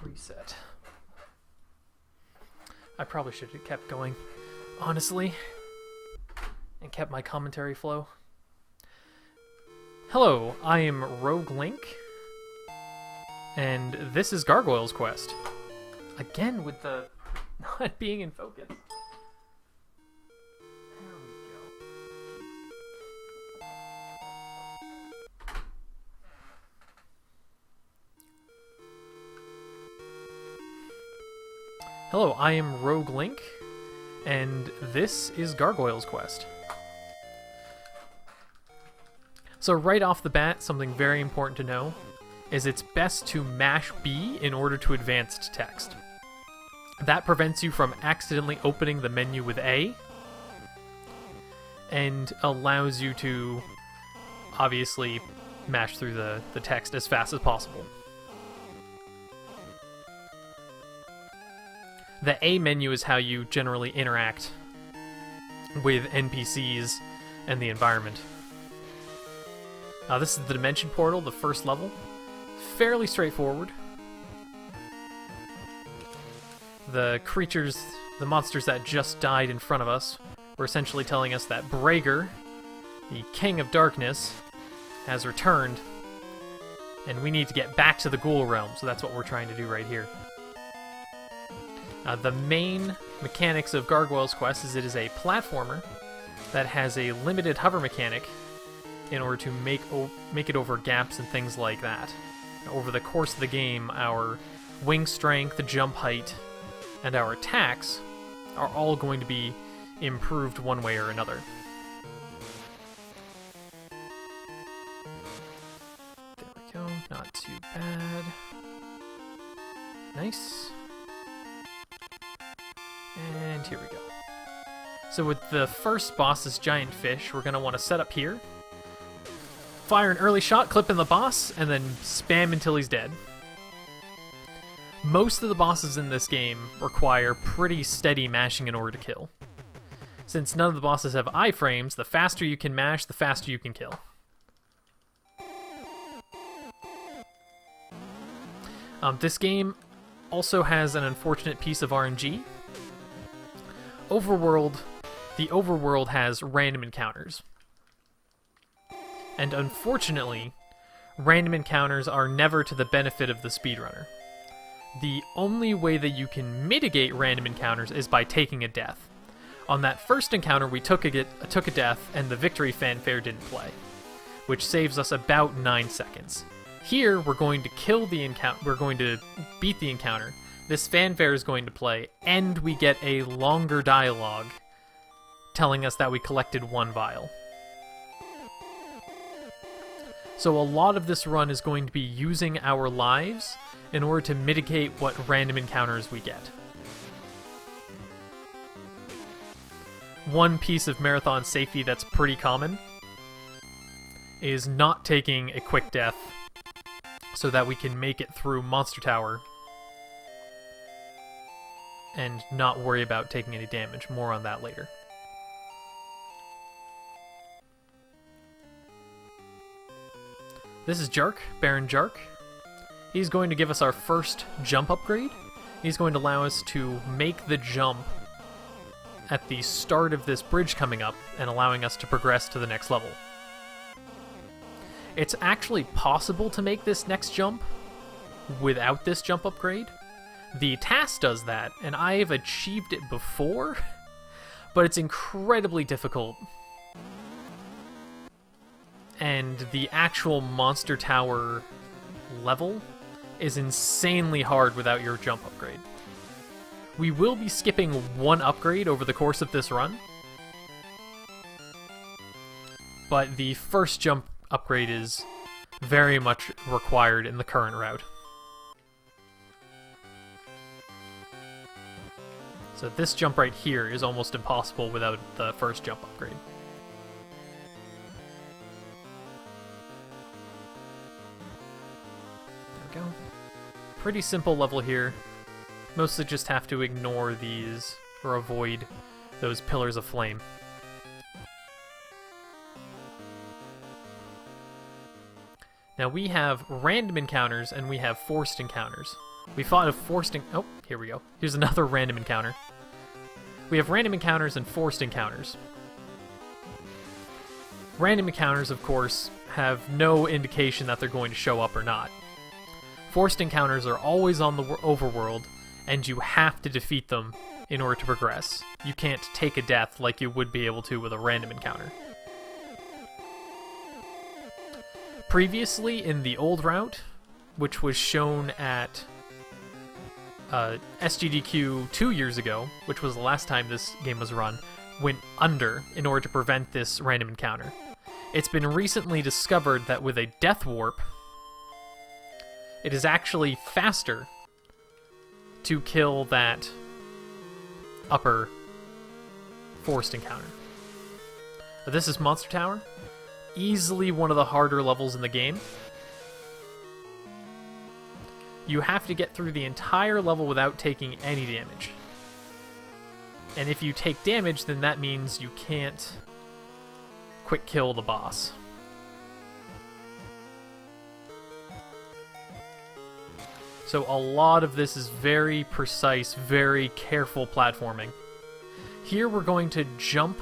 Reset. I probably should have kept going, honestly, and kept my commentary flow. Hello, I am RogueLink, and this is Gargoyle's quest. Again with the not being in focus. There we go. Hello, I am RogueLink, and this is Gargoyle's quest. So right off the bat, something very important to know is it's best to mash B in order to advance to text. That prevents you from accidentally opening the menu with A, and allows you to obviously mash through the text as fast as possible. The A menu is how you generally interact with NPCs and the environment. This is the Dimension Portal, the first level. Fairly straightforward. The creatures, the monsters that just died in front of us, were essentially telling us that Brager, the King of Darkness, has returned, and we need to get back to the Ghoul Realm, so that's what we're trying to do right here. The main mechanics of Gargoyle's quest is it is a platformer that has a limited hover mechanic in order to make it over gaps and things like that. Over the course of the game, our wing strength, jump height, and our attacks are all going to be improved one way or another. There we go, not too bad. Nice. And here we go. So with the first boss's giant fish, we're going to want to set up here, fire an early shot, clip in the boss, and then spam until he's dead. Most of the bosses in this game require pretty steady mashing in order to kill. Since none of the bosses have iframes, the faster you can mash, the faster you can kill. This game also has an unfortunate piece of RNG. The overworld has random encounters. And unfortunately, random encounters are never to the benefit of the speedrunner. The only way that you can mitigate random encounters is by taking a death. On that first encounter, we took a death, and the victory fanfare didn't play, which saves us about 9 seconds. Here, we're going to kill the encounter. We're going to beat the encounter. This fanfare is going to play, and we get a longer dialogue telling us that we collected 1 vial. So a lot of this run is going to be using our lives in order to mitigate what random encounters we get. One piece of marathon safety that's pretty common is not taking a quick death so that we can make it through Monster Tower and not worry about taking any damage. More on that later. This is Jark, Baron Jark. He's going to give us our first jump upgrade. He's going to allow us to make the jump at the start of this bridge coming up and allowing us to progress to the next level. It's actually possible to make this next jump without this jump upgrade. The task does that, and I've achieved it before, but it's incredibly difficult. And the actual Monster Tower level is insanely hard without your jump upgrade. We will be skipping 1 upgrade over the course of this run, but the first jump upgrade is very much required in the current route. So this jump right here is almost impossible without the first jump upgrade. There we go. Pretty simple level here. Mostly just have to ignore these, or avoid those pillars of flame. Now we have random encounters and we have forced encounters. We fought a forced... Oh, here we go. Here's another random encounter. We have random encounters and forced encounters. Random encounters, of course, have no indication that they're going to show up or not. Forced encounters are always on the overworld, and you have to defeat them in order to progress. You can't take a death like you would be able to with a random encounter. Previously, in the old route, which was shown at SGDQ 2 years ago, which was the last time this game was run, went under in order to prevent this random encounter. It's been recently discovered that with a death warp, it is actually faster to kill that upper forced encounter. This is Monster Tower. Easily one of the harder levels in the game. You have to get through the entire level without taking any damage. And if you take damage, then that means you can't quick kill the boss. So a lot of this is very precise, very careful platforming. Here we're going to jump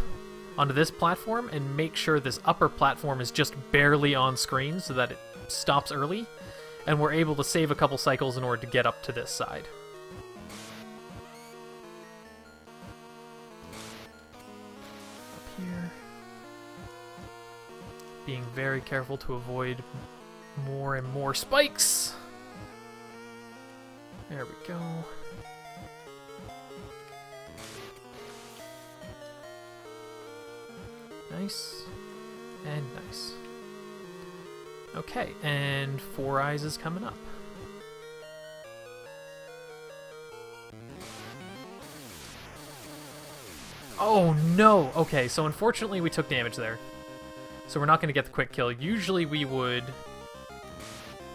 onto this platform and make sure this upper platform is just barely on screen so that it stops early, and we're able to save a couple cycles in order to get up to this side. Up here. Being very careful to avoid more and more spikes. There we go. Nice. And nice. Okay, and Four Eyes is coming up. Oh no! Okay, so unfortunately we took damage there. So we're not going to get the quick kill. Usually we would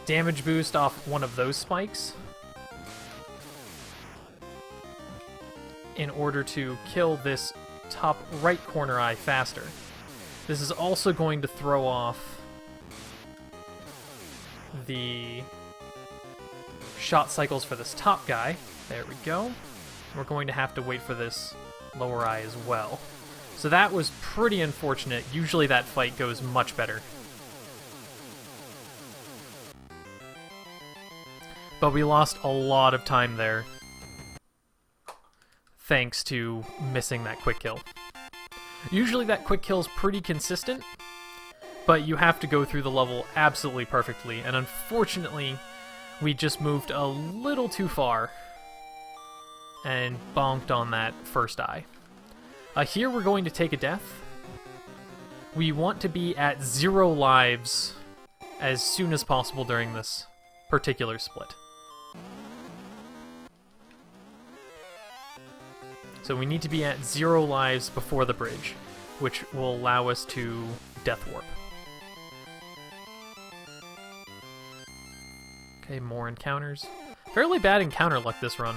damage boost off one of those spikes in order to kill this top right corner eye faster. This is also going to throw off the shot cycles for this top guy. There we go. We're going to have to wait for this lower eye as well. So that was pretty unfortunate. Usually that fight goes much better. But we lost a lot of time there, thanks to missing that quick kill. Usually that quick kill is pretty consistent, but you have to go through the level absolutely perfectly, and unfortunately, we just moved a little too far and bonked on that first eye. Here we're going to take a death. We want to be at 0 lives as soon as possible during this particular split. So we need to be at 0 lives before the bridge, which will allow us to death warp. Okay, more encounters. Fairly bad encounter luck this run.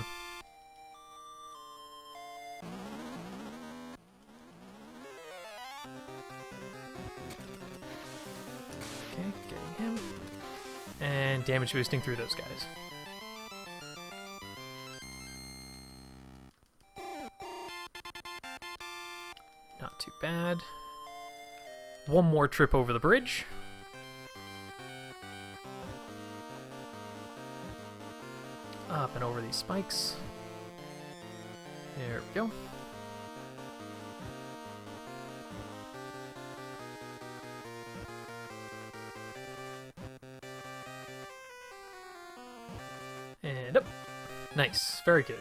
Okay, getting him. And damage boosting through those guys. Not too bad. One more trip over the bridge. Up and over these spikes. There we go. And up. Nice. Very good.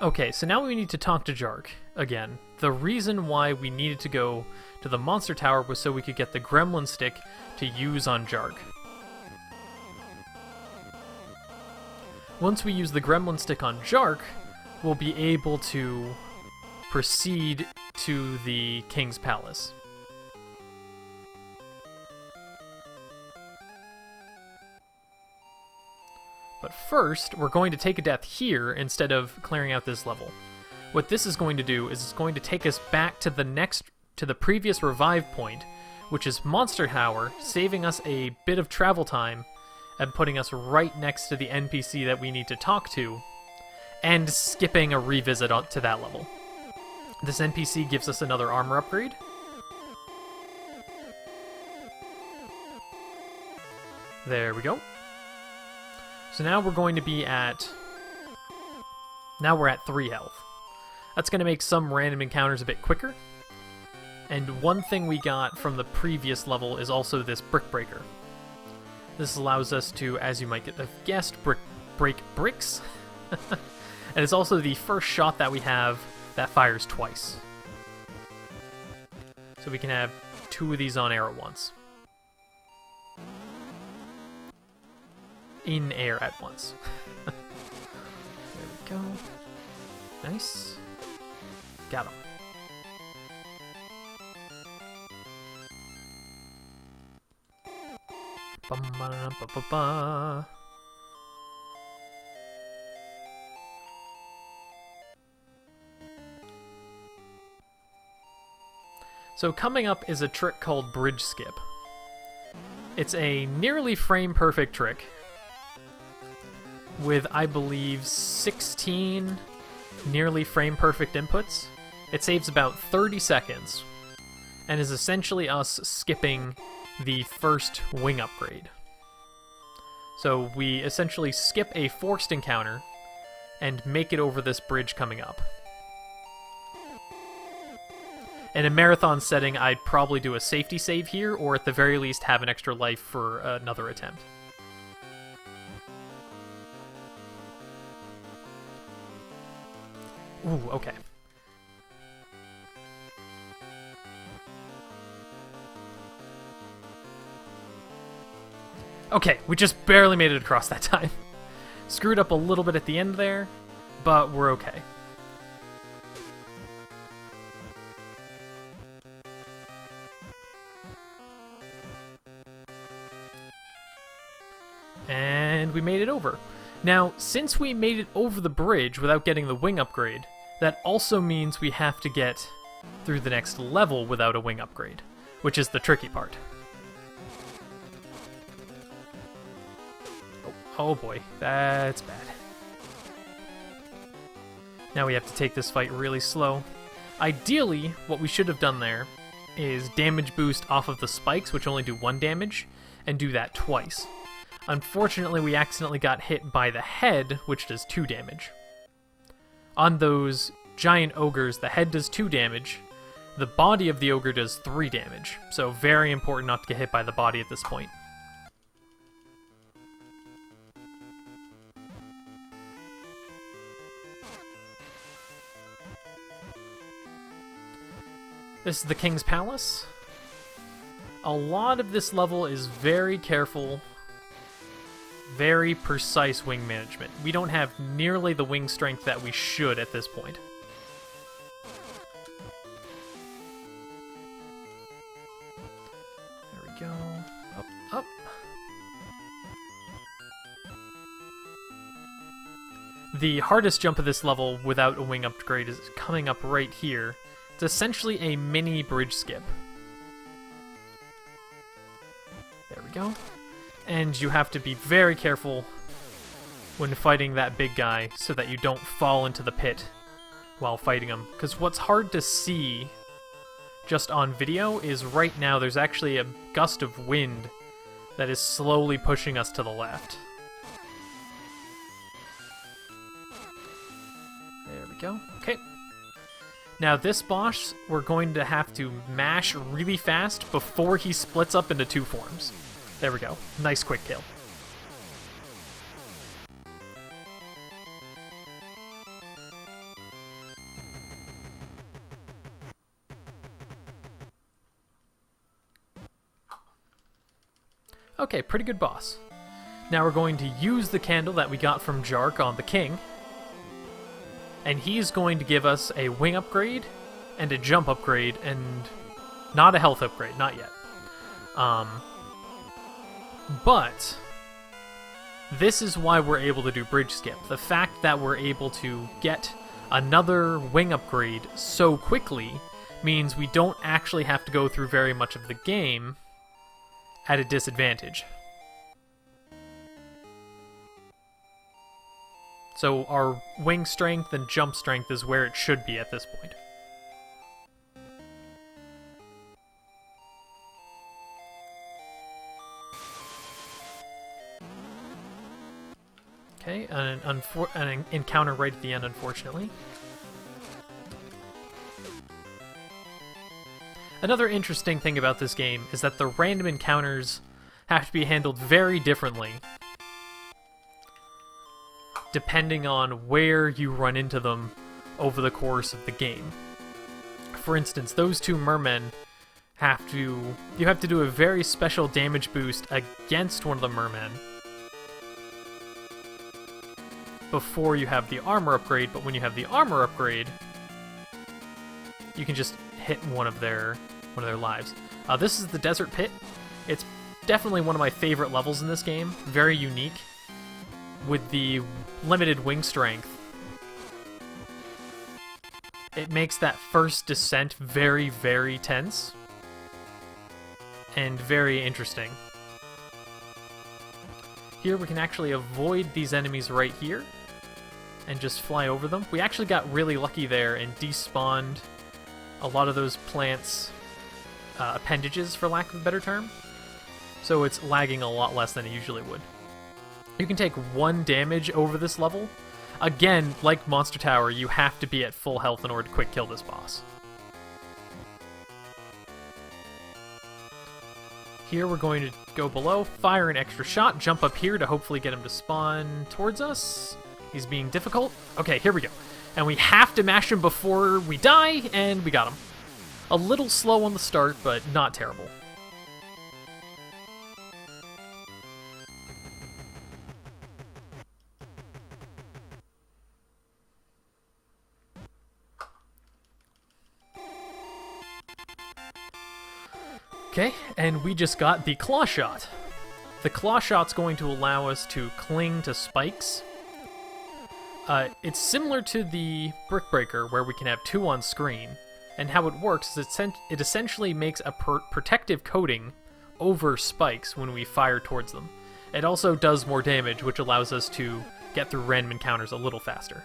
Okay, so now we need to talk to Jark again. The reason why we needed to go to the Monster Tower was so we could get the Gremlin Stick to use on Jark. Once we use the Gremlin Stick on Jark, we'll be able to proceed to the King's Palace. But first, we're going to take a death here instead of clearing out this level. What this is going to do is it's going to take us back to the previous revive point, which is Monster Tower, saving us a bit of travel time and putting us right next to the NPC that we need to talk to, and skipping a revisit to that level. This NPC gives us another armor upgrade. There we go. So now we're going to be at... Now we're at 3 health. That's going to make some random encounters a bit quicker. And one thing we got from the previous level is also this Brick Breaker. This allows us to, as you might have guessed, break bricks. And it's also the first shot that we have that fires twice. So we can have 2 of these on air at once. In air at once. There we go. Nice. Got him. Ba-ba-da-ba-ba-ba. So coming up is a trick called Bridge Skip. It's a nearly frame-perfect trick with, I believe, 16 nearly frame-perfect inputs. It saves about 30 seconds and is essentially us skipping the first wing upgrade. So we essentially skip a forced encounter and make it over this bridge coming up. In a marathon setting, I'd probably do a safety save here, or at the very least have an extra life for another attempt. Ooh, okay. Okay, we just barely made it across that time. Screwed up a little bit at the end there, but we're okay. And we made it over. Now, since we made it over the bridge without getting the wing upgrade, that also means we have to get through the next level without a wing upgrade, which is the tricky part. Oh boy, that's bad. Now we have to take this fight really slow. Ideally, what we should have done there is damage boost off of the spikes, which only do 1 damage, and do that twice. Unfortunately, we accidentally got hit by the head, which does 2 damage. On those giant ogres, the head does 2 damage, the body of the ogre does 3 damage, so very important not to get hit by the body at this point. This is the King's Palace. A lot of this level is very careful, very precise wing management. We don't have nearly the wing strength that we should at this point. There we go. Up, up. The hardest jump of this level without a wing upgrade is coming up right here. It's essentially a mini bridge skip. There we go. And you have to be very careful when fighting that big guy so that you don't fall into the pit while fighting him. Because what's hard to see just on video is right now there's actually a gust of wind that is slowly pushing us to the left. There we go. Okay. Now this boss, we're going to have to mash really fast before he splits up into 2 forms. There we go. Nice quick kill. Okay, pretty good boss. Now we're going to use the candle that we got from Jark on the king. And he's going to give us a wing upgrade and a jump upgrade and not a health upgrade, not yet. But this is why we're able to do bridge skip. The fact that we're able to get another wing upgrade so quickly means we don't actually have to go through very much of the game at a disadvantage. So our wing strength and jump strength is where it should be at this point. Okay, an encounter right at the end, unfortunately. Another interesting thing about this game is that the random encounters have to be handled very differently depending on where you run into them over the course of the game. For instance, those two mermen you have to do a very special damage boost against one of the mermen before you have the armor upgrade, but when you have the armor upgrade, you can just hit one of their lives. This is the Desert Pit. It's definitely one of my favorite levels in this game. Very unique. With the limited wing strength, it makes that first descent very, very tense and very interesting. Here we can actually avoid these enemies right here and just fly over them. We actually got really lucky there and despawned a lot of those plants' appendages, for lack of a better term. So it's lagging a lot less than it usually would. You can take 1 damage over this level. Again, like Monster Tower, you have to be at full health in order to quick kill this boss. Here we're going to go below, fire an extra shot, jump up here to hopefully get him to spawn towards us. He's being difficult. Okay, here we go. And we have to mash him before we die, and we got him. A little slow on the start, but not terrible. Okay, and we just got the Claw Shot. The Claw Shot's going to allow us to cling to spikes. It's similar to the Brick Breaker, where we can have 2 on screen, and how it works is it essentially makes a protective coating over spikes when we fire towards them. It also does more damage, which allows us to get through random encounters a little faster.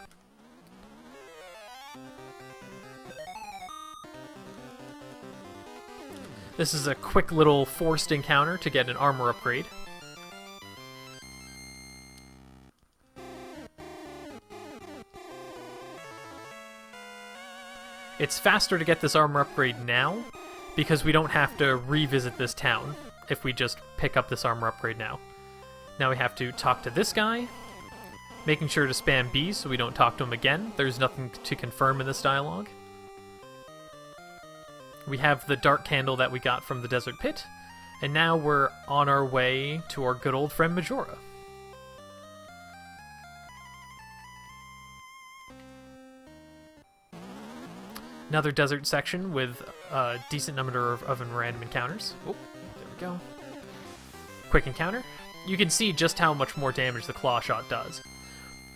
This is a quick little forced encounter to get an armor upgrade. It's faster to get this armor upgrade now, because we don't have to revisit this town if we just pick up this armor upgrade now. Now we have to talk to this guy, making sure to spam B so we don't talk to him again. There's nothing to confirm in this dialogue. We have the dark candle that we got from the Desert Pit, and now we're on our way to our good old friend Majora. Another desert section with a decent number of random encounters. Oh, there we go. Quick encounter. You can see just how much more damage the Claw Shot does.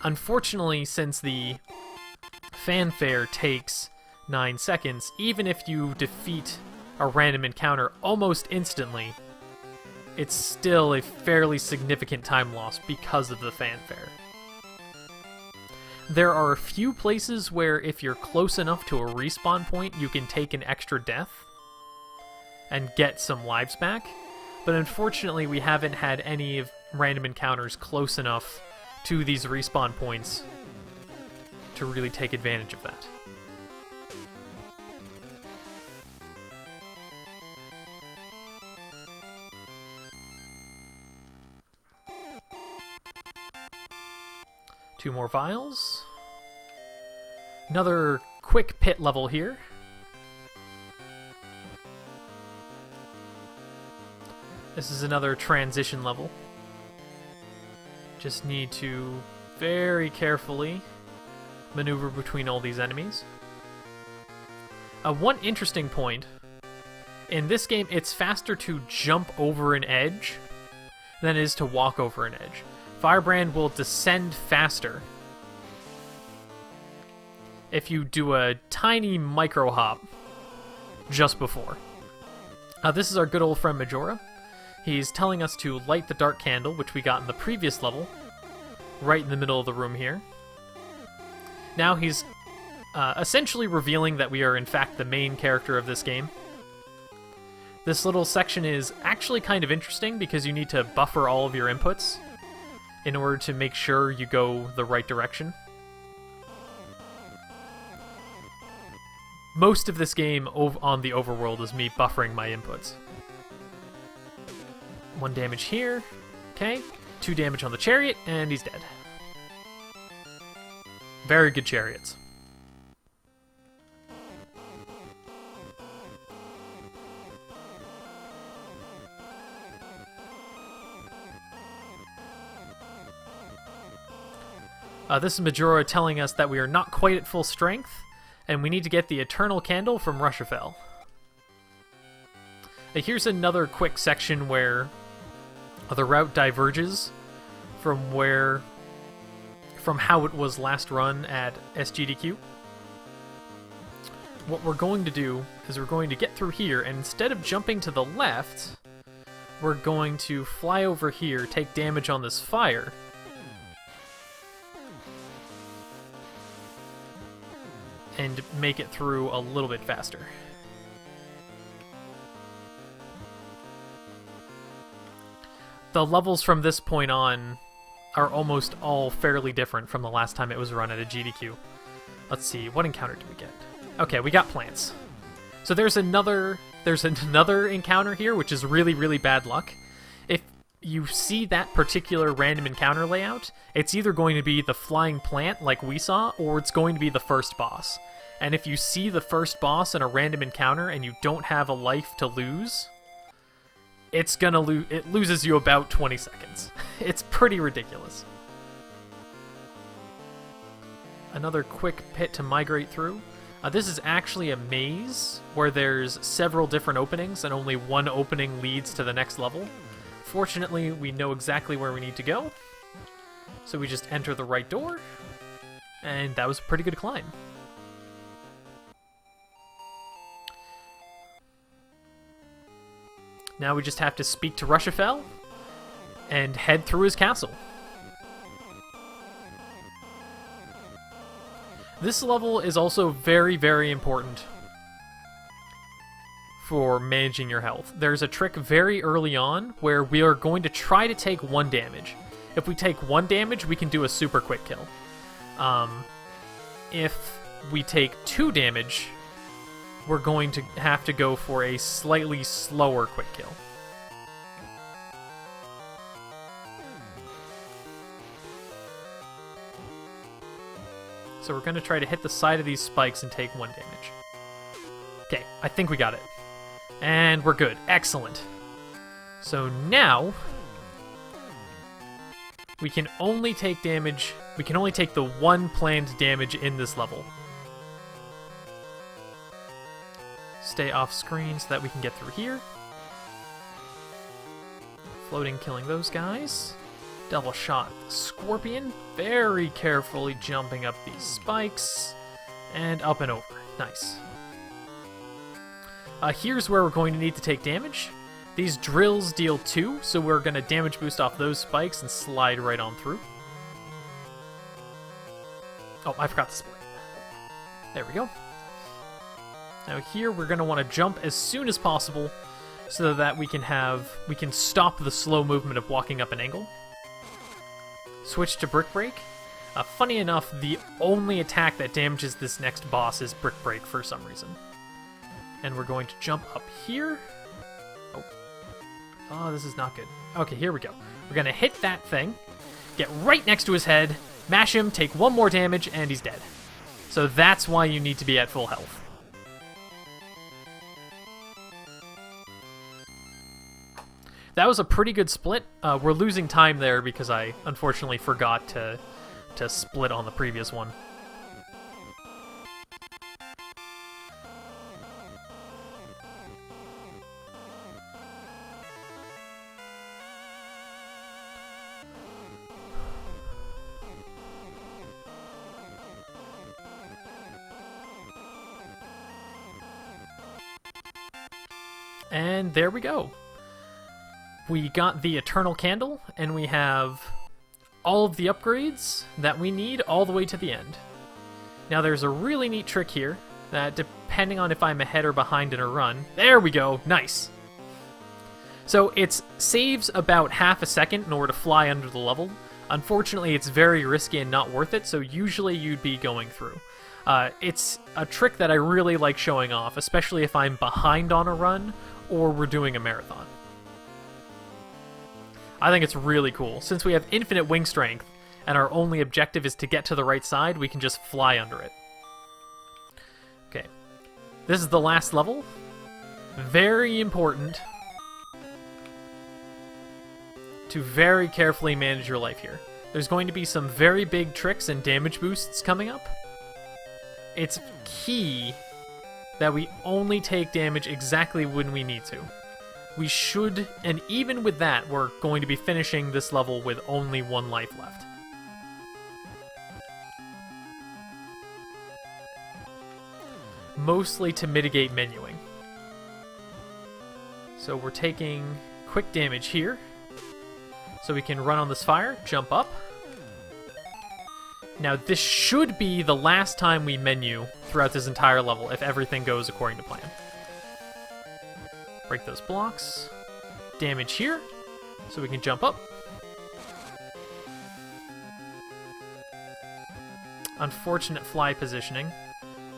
Unfortunately, since the fanfare takes 9 seconds, even if you defeat a random encounter almost instantly, it's still a fairly significant time loss because of the fanfare. There are a few places where if you're close enough to a respawn point, you can take an extra death and get some lives back, but unfortunately we haven't had any of random encounters close enough to these respawn points to really take advantage of that. Two more vials. Another quick pit level here. This is another transition level. Just need to very carefully maneuver between all these enemies. One interesting point. In this game, it's faster to jump over an edge than it is to walk over an edge. Firebrand will descend faster if you do a tiny micro hop just before. This is our good old friend Majora. He's telling us to light the dark candle, which we got in the previous level, right in the middle of the room here. Now he's essentially revealing that we are in fact the main character of this game. This little section is actually kind of interesting because you need to buffer all of your inputs in order to make sure you go the right direction. Most of this game on the overworld is me buffering my inputs. 1 damage here, okay. 2 damage on the chariot, and he's dead. Very good chariots. This is Majora telling us that we are not quite at full strength, and we need to get the Eternal Candle from Rushafell. Here's another quick section where the route diverges from how it was last run at SGDQ. What we're going to do is we're going to get through here, and instead of jumping to the left, we're going to fly over here, take damage on this fire, and make it through a little bit faster. The levels from this point on are almost all fairly different from the last time it was run at a GDQ. Let's see, what encounter did we get? Okay, we got plants. So there's another encounter here, which is really, really bad luck. If you see that particular random encounter layout, it's either going to be the flying plant like we saw, or it's going to be the first boss. And if you see the first boss in a random encounter and you don't have a life to lose, it loses you about 20 seconds. It's pretty ridiculous. Another quick pit to migrate through. This is actually a maze where there's several different openings and only one opening leads to the next level. Fortunately, we know exactly where we need to go, so we just enter the right door, and that was a pretty good climb. Now we just have to speak to Rushafell and head through his castle. This level is also very, very important for managing your health. There's a trick very early on where we are going to try to take 1 damage. If we take 1 damage, we can do a super quick kill. If we take 2 damage, we're going to have to go for a slightly slower quick kill. So we're going to try to hit the side of these spikes and take 1 damage. Okay, I think we got it. And we're good. Excellent. So now we can only take damage. We can only take the 1 planned damage in this level. Stay off screen so that we can get through here. Floating, killing those guys. Double shot the scorpion. Very carefully jumping up these spikes. And up and over. Nice. Here's where we're going to need to take damage. These drills deal 2, so we're going to damage boost off those spikes and slide right on through. Oh, I forgot to split. There we go. Now here we're going to want to jump as soon as possible so that we can stop the slow movement of walking up an angle. Switch to Brick Break. Funny enough, the only attack that damages this next boss is Brick Break for some reason. And we're going to jump up here. Oh, this is not good. Okay, here we go. We're going to hit that thing, get right next to his head, mash him, take 1 more damage, and he's dead. So that's why you need to be at full health. That was a pretty good split. We're losing time there because I unfortunately forgot to split on the previous one. And there we go. We got the Eternal Candle, and we have all of the upgrades that we need all the way to the end. Now there's a really neat trick here that, depending on if I'm ahead or behind in a run... There we go! Nice! So it saves about half a second in order to fly under the level. Unfortunately, it's very risky and not worth it, so usually you'd be going through. It's a trick that I really like showing off, especially if I'm behind on a run or we're doing a marathon. I think it's really cool. Since we have infinite wing strength and our only objective is to get to the right side, we can just fly under it. Okay. This is the last level. Very important to very carefully manage your life here. There's going to be some very big tricks and damage boosts coming up. It's key that we only take damage exactly when we need to. We should, and even with that, we're going to be finishing this level with only 1 life left. Mostly to mitigate menuing. So we're taking quick damage here. So we can run on this fire, jump up. Now this should be the last time we menu throughout this entire level if everything goes according to plan. Break those blocks. Damage here, so we can jump up. Unfortunate fly positioning,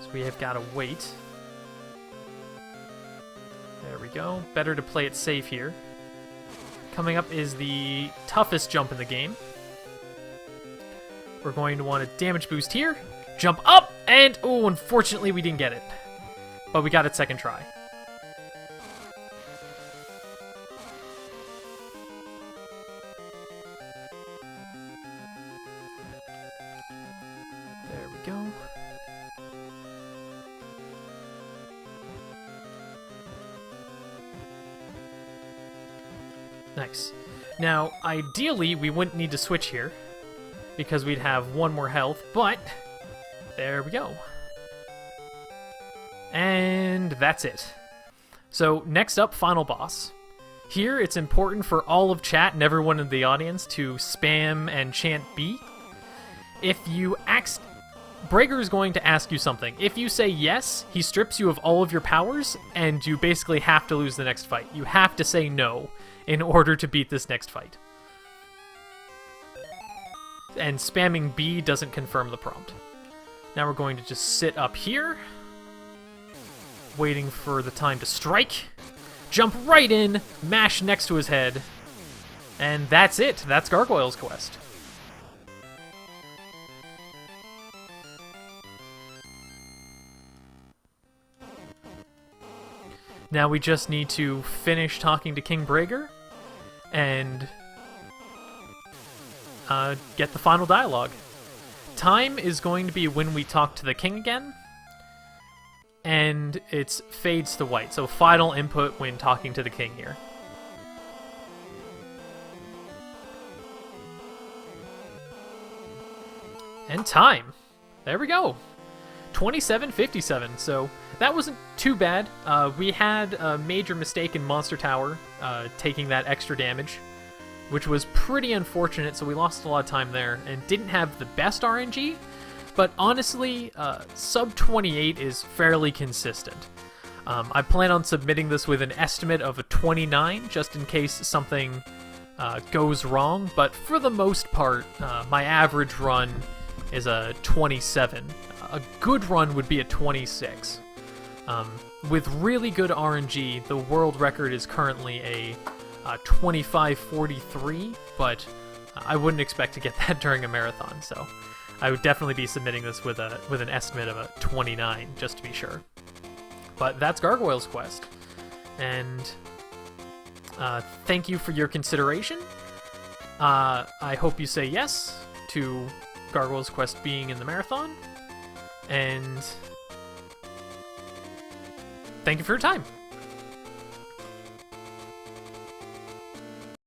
so we have got to wait. There we go. Better to play it safe here. Coming up is the toughest jump in the game. We're going to want a damage boost here. Jump up, and oh, unfortunately we didn't get it. But we got it second try. There we go. Nice. Now, ideally, we wouldn't need to switch here, because we'd have 1 more health, but there we go. And that's it. So next up, final boss. Here, it's important for all of chat and everyone in the audience to spam and chant B. If you ask... Brager is going to ask you something. If you say yes, he strips you of all of your powers, and you basically have to lose the next fight. You have to say no in order to beat this next fight. And spamming B doesn't confirm the prompt. Now we're going to just sit up here, waiting for the time to strike, jump right in, mash next to his head, and that's it. That's Gargoyle's quest. Now we just need to finish talking to King Brager and get the final dialogue. Time is going to be when we talk to the king again, and it fades to white, so final input when talking to the king here. And time. There we go. 27:57, so that wasn't too bad. We had a major mistake in Monster Tower, taking that extra damage, which was pretty unfortunate, so we lost a lot of time there, and didn't have the best RNG, but honestly, sub 28 is fairly consistent. I plan on submitting this with an estimate of a 29, just in case something goes wrong, but for the most part, my average run is a 27. A good run would be a 26. With really good RNG, the world record is currently a 25:43, but I wouldn't expect to get that during a marathon, so I would definitely be submitting this with an estimate of a 29, just to be sure. But that's Gargoyle's quest, and thank you for your consideration. I hope you say yes to Gargoyle's quest being in the marathon, and thank you for your time.